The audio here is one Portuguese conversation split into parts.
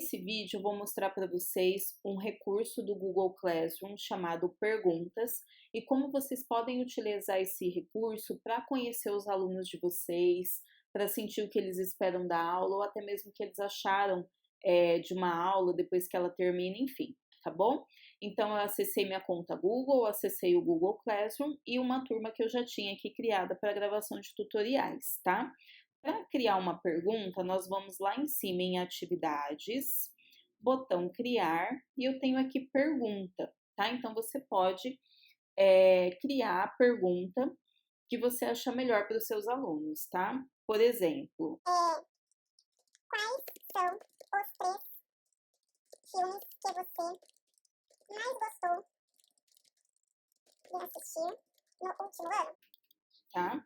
Nesse vídeo eu vou mostrar para vocês um recurso do Google Classroom chamado Perguntas e como vocês podem utilizar esse recurso para conhecer os alunos de vocês, para sentir o que eles esperam da aula ou até mesmo o que eles acharam de uma aula depois que ela termina, enfim, tá bom? Então eu acessei minha conta Google, acessei o Google Classroom e uma turma que eu já tinha aqui criada para gravação de tutoriais, tá? Para criar uma pergunta, nós vamos lá em cima em atividades, botão criar, e eu tenho aqui pergunta, tá? Então você pode criar a pergunta que você acha melhor para os seus alunos, tá? Por exemplo, quais são os 3 filmes que você mais gostou de assistir no último ano? tá?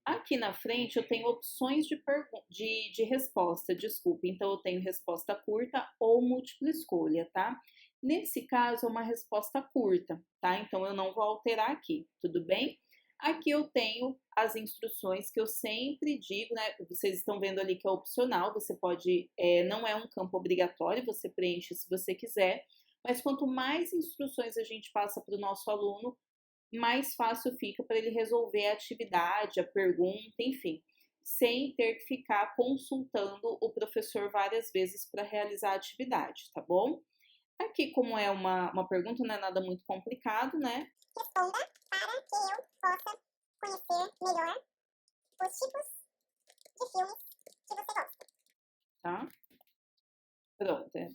Aqui na frente eu tenho opções de resposta, desculpa. Então eu tenho resposta curta ou múltipla escolha, tá? Nesse caso é uma resposta curta, tá? Então eu não vou alterar aqui, tudo bem? Aqui eu tenho as instruções que eu sempre digo, né? Vocês estão vendo ali que é opcional, você pode, não é um campo obrigatório, você preenche se você quiser, mas quanto mais instruções a gente passa para o nosso aluno, mais fácil fica para ele resolver a atividade, a pergunta, enfim, sem ter que ficar consultando o professor várias vezes para realizar a atividade, tá bom? Aqui, como é uma pergunta, não é nada muito complicado, né? Responda para que eu possa conhecer melhor os tipos de filmes que você gosta. Tá? Pronto, é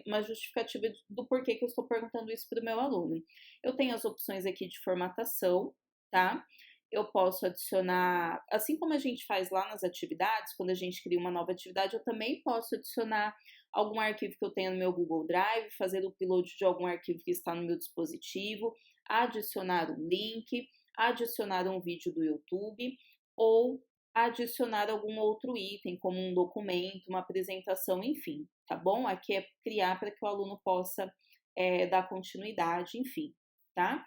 uma justificativa do porquê que eu estou perguntando isso para o meu aluno. Eu tenho as opções aqui de formatação, tá? Eu posso adicionar, assim como a gente faz lá nas atividades, quando a gente cria uma nova atividade, eu também posso adicionar algum arquivo que eu tenha no meu Google Drive, fazer o upload de algum arquivo que está no meu dispositivo, adicionar um link, adicionar um vídeo do YouTube ou adicionar algum outro item, como um documento, uma apresentação, enfim, tá bom? Aqui é criar para que o aluno possa dar continuidade, enfim, tá?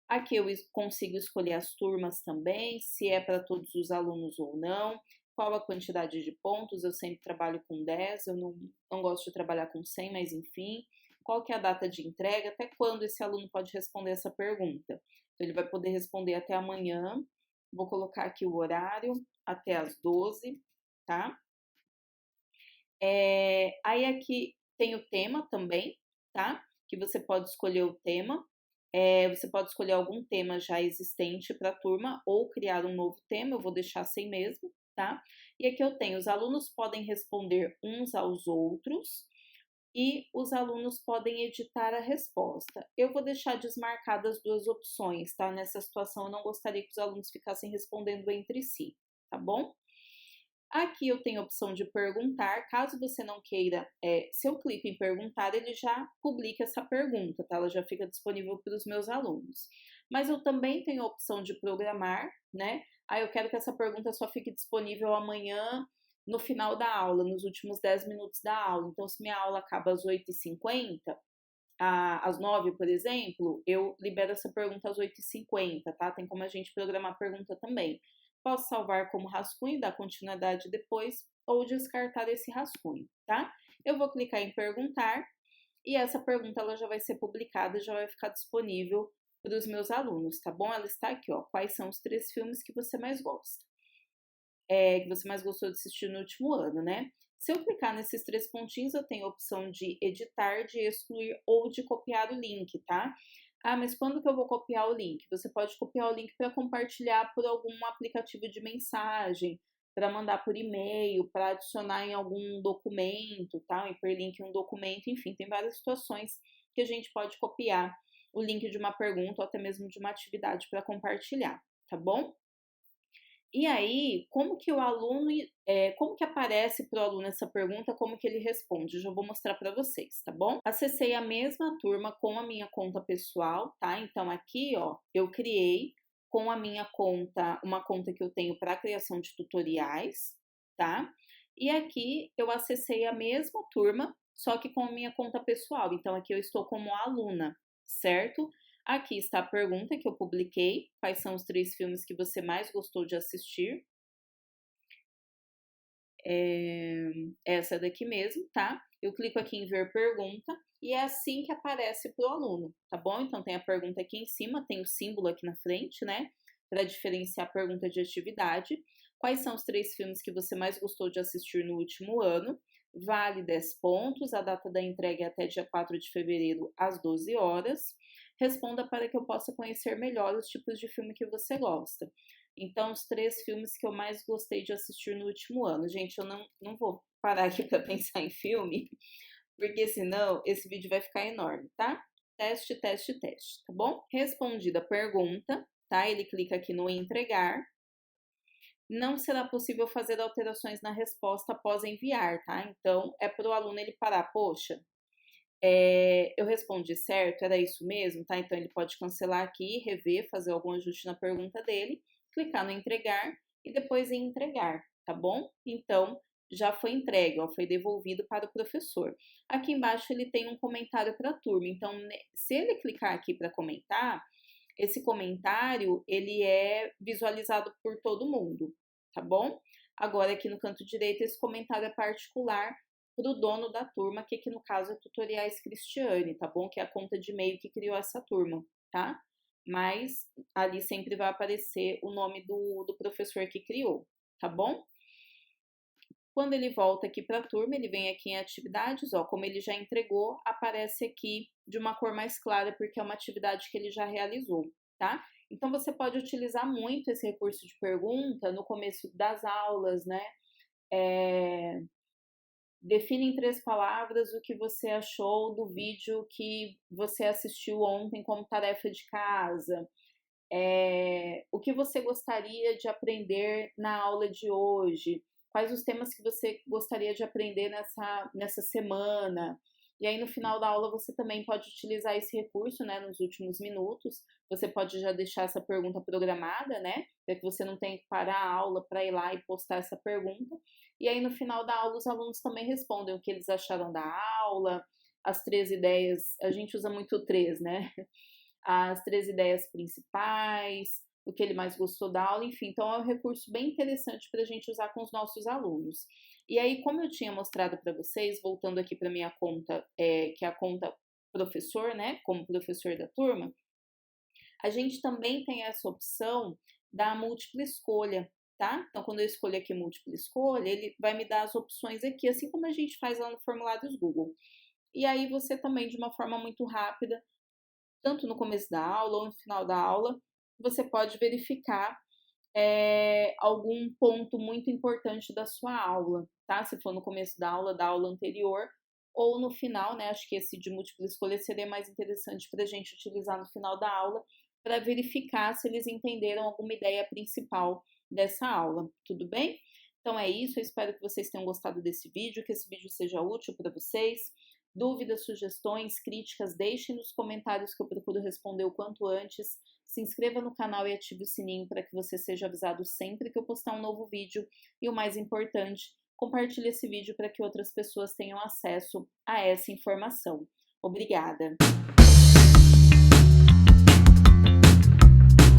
Aqui eu consigo escolher as turmas também, se é para todos os alunos ou não, qual a quantidade de pontos, eu sempre trabalho com 10, eu não gosto de trabalhar com 100, mas enfim, qual que é a data de entrega, até quando esse aluno pode responder essa pergunta. Então, ele vai poder responder até amanhã, vou colocar aqui o horário, até às 12, tá? Aí aqui tem o tema também, tá? Que você pode escolher o tema. Você pode escolher algum tema já existente para a turma ou criar um novo tema, eu vou deixar assim mesmo, tá? E aqui eu tenho, os alunos podem responder uns aos outros e os alunos podem editar a resposta. Eu vou deixar desmarcadas as duas opções, tá? Nessa situação eu não gostaria que os alunos ficassem respondendo entre si, tá bom? Aqui eu tenho a opção de perguntar, caso você não queira, se eu clico em perguntar, ele já publica essa pergunta, tá? Ela já fica disponível para os meus alunos. Mas eu também tenho a opção de programar, né? Aí eu quero que essa pergunta só fique disponível amanhã, no final da aula, nos últimos 10 minutos da aula. Então, se minha aula acaba às 8h50, às 9, por exemplo, eu libero essa pergunta às 8h50, tá? Tem como a gente programar a pergunta também. Posso salvar como rascunho, dar continuidade depois ou descartar esse rascunho, tá? Eu vou clicar em perguntar e essa pergunta ela já vai ser publicada e já vai ficar disponível para os meus alunos, tá bom? Ela está aqui, ó. Quais são os 3 filmes que você mais gosta? Que você mais gostou de assistir no último ano, né? Se eu clicar nesses 3 pontinhos, eu tenho a opção de editar, de excluir ou de copiar o link, tá? Ah, mas quando que eu vou copiar o link? Você pode copiar o link para compartilhar por algum aplicativo de mensagem, para mandar por e-mail, para adicionar em algum documento, tá? Um hiperlink em um documento, enfim, tem várias situações que a gente pode copiar o link de uma pergunta ou até mesmo de uma atividade para compartilhar, tá bom? E aí, como que o aluno, como que aparece para o aluno essa pergunta, como que ele responde? Eu já vou mostrar para vocês, tá bom? Acessei a mesma turma com a minha conta pessoal, tá? Então aqui, ó, eu criei com a minha conta, uma conta que eu tenho para criação de tutoriais, tá? E aqui eu acessei a mesma turma, só que com a minha conta pessoal. Então aqui eu estou como aluna, certo? Aqui está a pergunta que eu publiquei. Quais são os 3 filmes que você mais gostou de assistir? essa daqui mesmo, tá? Eu clico aqui em ver pergunta e é assim que aparece para o aluno, tá bom? Então tem a pergunta aqui em cima, tem o símbolo aqui na frente, né? Para diferenciar a pergunta de atividade. Quais são os 3 filmes que você mais gostou de assistir no último ano? Vale 10 pontos, a data da entrega é até dia 4 de fevereiro, às 12 horas. Responda para que eu possa conhecer melhor os tipos de filme que você gosta. Então, os 3 filmes que eu mais gostei de assistir no último ano. Gente, eu não vou parar aqui para pensar em filme, porque senão esse vídeo vai ficar enorme, tá? Teste, teste, teste, tá bom? Respondida a pergunta, tá? Ele clica aqui no entregar. Não será possível fazer alterações na resposta após enviar, tá? Então, é para o aluno ele parar, poxa, eu respondi certo, era isso mesmo, tá? Então, ele pode cancelar aqui, rever, fazer algum ajuste na pergunta dele, clicar no entregar e depois em entregar, tá bom? Então, já foi entregue, ó, foi devolvido para o professor. Aqui embaixo ele tem um comentário para a turma, então, se ele clicar aqui para comentar, esse comentário, ele é visualizado por todo mundo, tá bom? Agora, aqui no canto direito, esse comentário é particular para o dono da turma, que aqui no caso é Tutoriais Cristiane, tá bom? Que é a conta de e-mail que criou essa turma, tá? Mas ali sempre vai aparecer o nome do professor que criou, tá bom? Quando ele volta aqui para a turma, ele vem aqui em atividades, ó, como ele já entregou, aparece aqui de uma cor mais clara, porque é uma atividade que ele já realizou, tá? Então, você pode utilizar muito esse recurso de pergunta no começo das aulas, né? Define em 3 palavras o que você achou do vídeo que você assistiu ontem como tarefa de casa. O que você gostaria de aprender na aula de hoje? Quais os temas que você gostaria de aprender nessa semana? E aí, no final da aula, você também pode utilizar esse recurso, né, nos últimos minutos. Você pode já deixar essa pergunta programada, né, para que você não tenha que parar a aula para ir lá e postar essa pergunta. E aí, no final da aula, os alunos também respondem o que eles acharam da aula, as 3 ideias, a gente usa muito 3, né? As 3 ideias principais, o que ele mais gostou da aula, enfim. Então, é um recurso bem interessante para a gente usar com os nossos alunos. E aí, como eu tinha mostrado para vocês, voltando aqui para minha conta, que é a conta professor, né, como professor da turma, a gente também tem essa opção da múltipla escolha, tá? Então, quando eu escolho aqui múltipla escolha, ele vai me dar as opções aqui, assim como a gente faz lá no formulários Google. E aí, você também, de uma forma muito rápida, tanto no começo da aula ou no final da aula, você pode verificar algum ponto muito importante da sua aula, tá? Se for no começo da aula anterior, ou no final, né? Acho que esse de múltipla escolha seria mais interessante para a gente utilizar no final da aula, para verificar se eles entenderam alguma ideia principal dessa aula, tudo bem? Então é isso, eu espero que vocês tenham gostado desse vídeo, que esse vídeo seja útil para vocês. Dúvidas, sugestões, críticas, deixem nos comentários que eu procuro responder o quanto antes. Se inscreva no canal e ative o sininho para que você seja avisado sempre que eu postar um novo vídeo. E o mais importante, compartilhe esse vídeo para que outras pessoas tenham acesso a essa informação. Obrigada!